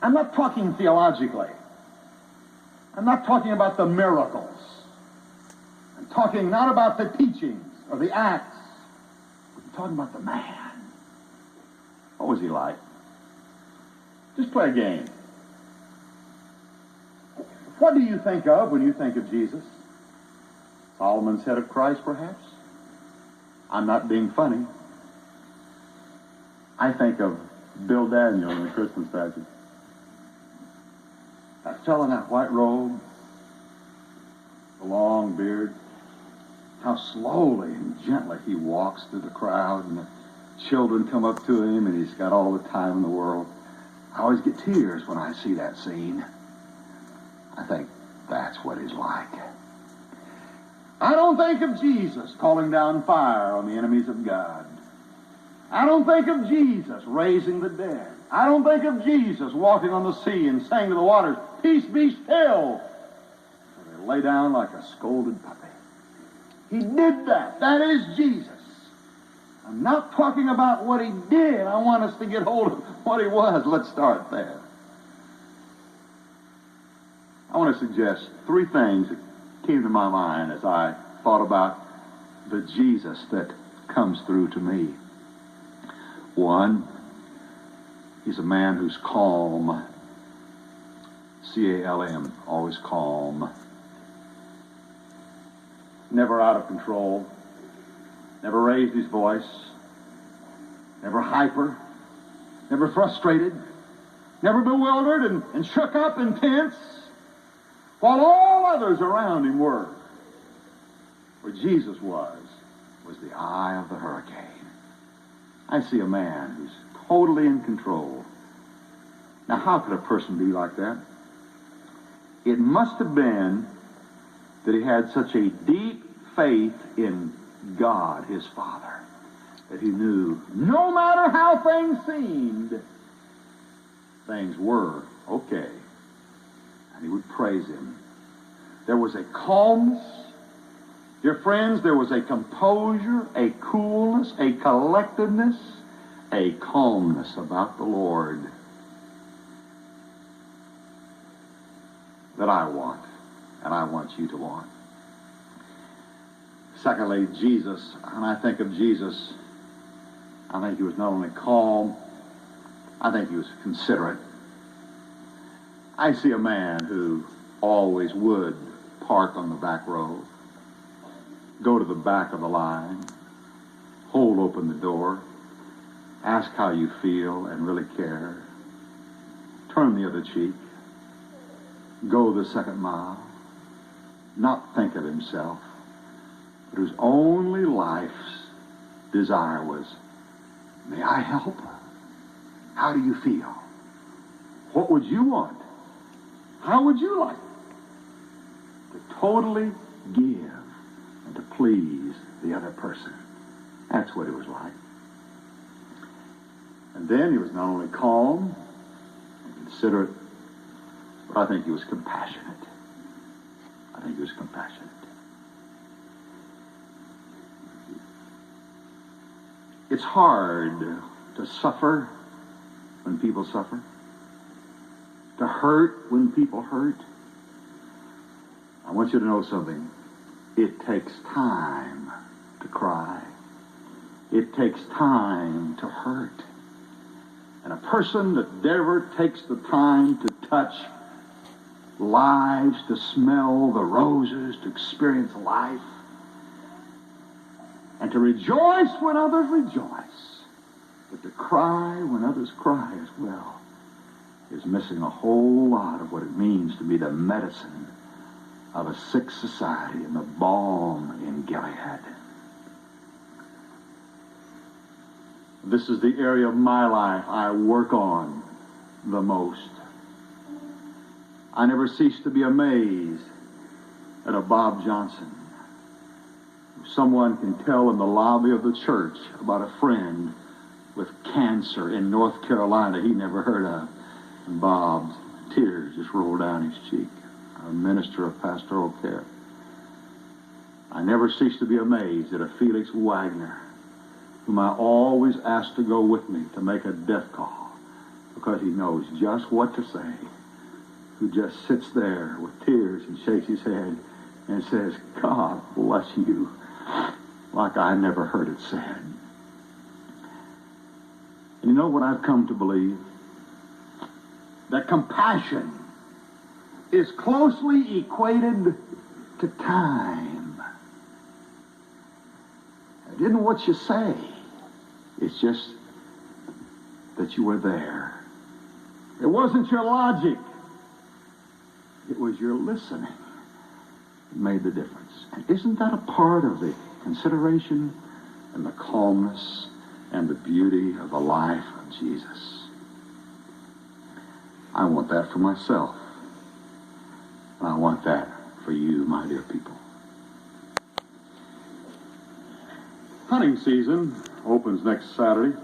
I'm not talking theologically. I'm not talking about the miracles. I'm talking not about the teachings or the acts. I'm talking about the man. What was he like? Just play a game. What do you think of when you think of Jesus? Solomon's head of Christ, perhaps? I'm not being funny. I think of Bill Daniel in the Christmas passage. That fellow in that white robe, the long beard, how slowly and gently he walks through the crowd, and the children come up to him, and he's got all the time in the world. I always get tears when I see that scene. I think that's what he's like. I don't think of Jesus calling down fire on the enemies of God. I don't think of Jesus raising the dead. I don't think of Jesus walking on the sea and saying to the waters, "Peace, be still." So they lay down like a scolded puppy. He did that. That is Jesus. I'm not talking about what he did. I want us to get hold of what he was. Let's start there. I want to suggest three things that came to my mind as I thought about the Jesus that comes through to me. One, he's a man who's calm. C-A-L-M, always calm. Never out of control. Never raised his voice. Never hyper. Never frustrated. Never bewildered and shook up and tense. While all others around him were. Where Jesus was the eye of the hurricane. I see a man who's totally in control. Now, how could a person be like that? It must have been that he had such a deep faith in God, his Father, that he knew no matter how things seemed, things were okay. And he would praise him. There was a calmness. Dear friends, there was a composure, a coolness, a collectedness, a calmness about the Lord that I want, and I want you to want. Secondly, Jesus, when I think of Jesus, I think he was not only calm, I think he was considerate. I see a man who always would park on the back row, go to the back of the line, hold open the door, ask how you feel and really care, turn the other cheek, go the second mile, not think of himself, but whose only life's desire was, may I help? How do you feel? What would you want? How would you like it? To totally give and to please the other person. That's what it was like. And then he was not only calm and considerate, but I think he was compassionate. I think he was compassionate. It's hard to suffer when people suffer, to hurt when people hurt. I want you to know something. It takes time to cry. It takes time to hurt. And a person that never takes the time to touch lives, to smell the roses, to experience life, and to rejoice when others rejoice, but to cry when others cry as well, is missing a whole lot of what it means to be the medicine of a sick society and the balm in Gilead. This is the area of my life I work on the most. I never cease to be amazed at a Bob Johnson. Someone can tell in the lobby of the church about a friend with cancer in North Carolina he never heard of. And Bob's tears just roll down his cheek. A minister of pastoral care. I never cease to be amazed at a Felix Wagner, whom I always asked to go with me to make a death call because he knows just what to say, who just sits there with tears and shakes his head and says, God bless you, like I never heard it said. And you know what I've come to believe? That compassion is closely equated to time. It isn't what you say. It's just that you were there. It wasn't your logic. It was your listening that made the difference. And isn't that a part of the consideration and the calmness and the beauty of the life of Jesus? I want that for myself. And I want that for you, my dear people. Hunting season opens next Saturday.